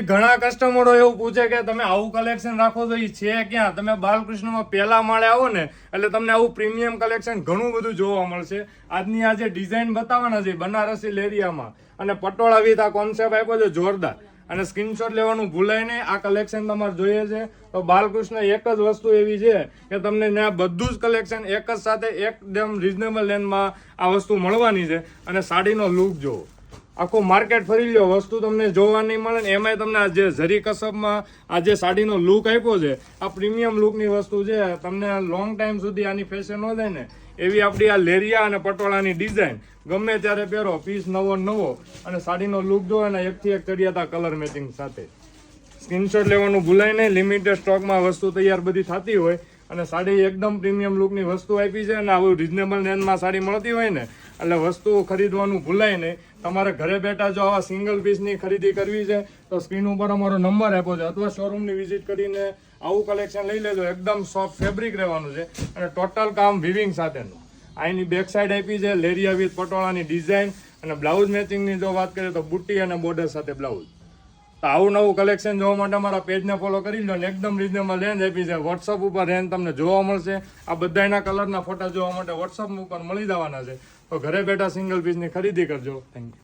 ઘણા કસ્ટમરો એવું પૂછે કે તમે આવું કલેક્શન રાખો છો એ છે ક્યાં? તમે બાલકૃષ્ણમાં પહેલા માળે આવો ને એટલે તમને આવું પ્રીમિયમ કલેક્શન ઘણું બધું જોવા મળશે. આજની આ જે ડિઝાઇન બતાવવાના છે બનારસી લેરિયામાં અને પટોળા વિથ આ કોન્સેપ્ટ આપ્યો છે જોરદાર. અને સ્ક્રીનશોટ લેવાનું ભૂલાય નહીં. આ કલેક્શન તમારે જોઈએ છે તો બાલકૃષ્ણ એક જ વસ્તુ એવી છે કે તમને ત્યાં બધું જ કલેક્શન એક જ સાથે એકદમ રીઝનેબલ રેન્જમાં આ વસ્તુ મળવાની છે. અને સાડીનો લુક જોવો, આખું માર્કેટ ફરી લ્યો, વસ્તુ તમને જોવા નહીં મળે ને એમાંય તમને આ જે ઝરી કસબમાં આ જે સાડીનો લુક આપ્યો છે આ પ્રીમિયમ લુકની વસ્તુ છે. તમને લોંગ ટાઈમ સુધી આની ફેશન ન થાય ને એવી આપણી આ લેરિયા અને પટોળાની ડિઝાઇન ગમે ત્યારે પહેરો, પીસ નવો નવો અને સાડીનો લુક જો અને એકથી એક ચડિયાતા કલર મેચિંગ સાથે. સ્ક્રીનશોટ લેવાનું ભૂલાય નહીં. લિમિટેડ સ્ટોકમાં વસ્તુ તૈયાર બધી થતી હોય અને સાડી એકદમ પ્રીમિયમ લુકની વસ્તુ આપી છે અને આવું રિઝનેબલ રેન્જમાં સાડી મળતી હોય ને એટલે વસ્તુ ખરીદવાનું ભૂલાય નહીં. તમારે ઘરે બેઠા જો આવા સિંગલ પીસની ખરીદી કરવી છે તો સ્ક્રીન ઉપર અમારો નંબર આપ્યો છે અથવા શોરૂમની વિઝિટ કરીને આવું કલેક્શન લઈ લેજો. એકદમ સોફ્ટ ફેબ્રિક રહેવાનું છે અને ટોટલ કામ વિવિંગ સાથેનું. આની બેક સાઈડ આપી છે લેરિયા વિથ પટોળાની ડિઝાઇન અને બ્લાઉઝ મેચિંગની જો વાત કરીએ તો બુટ્ટી અને બોર્ડર સાથે બ્લાઉઝ. તો આવું નવું કલેક્શન જોવા માટે અમારા પેજને ફોલો કરી લો ને એકદમ રીઝનેબલ રેન્જ આપી છે. વોટ્સઅપ ઉપર રેન્જ તમને જોવા મળશે. આ બધાના કલરના ફોટા જોવા માટે વોટ્સઅપ ઉપર મળી જવાના છે. તો ઘરે બેઠા સિંગલ પીસની ખરીદી કરજો. Thank you.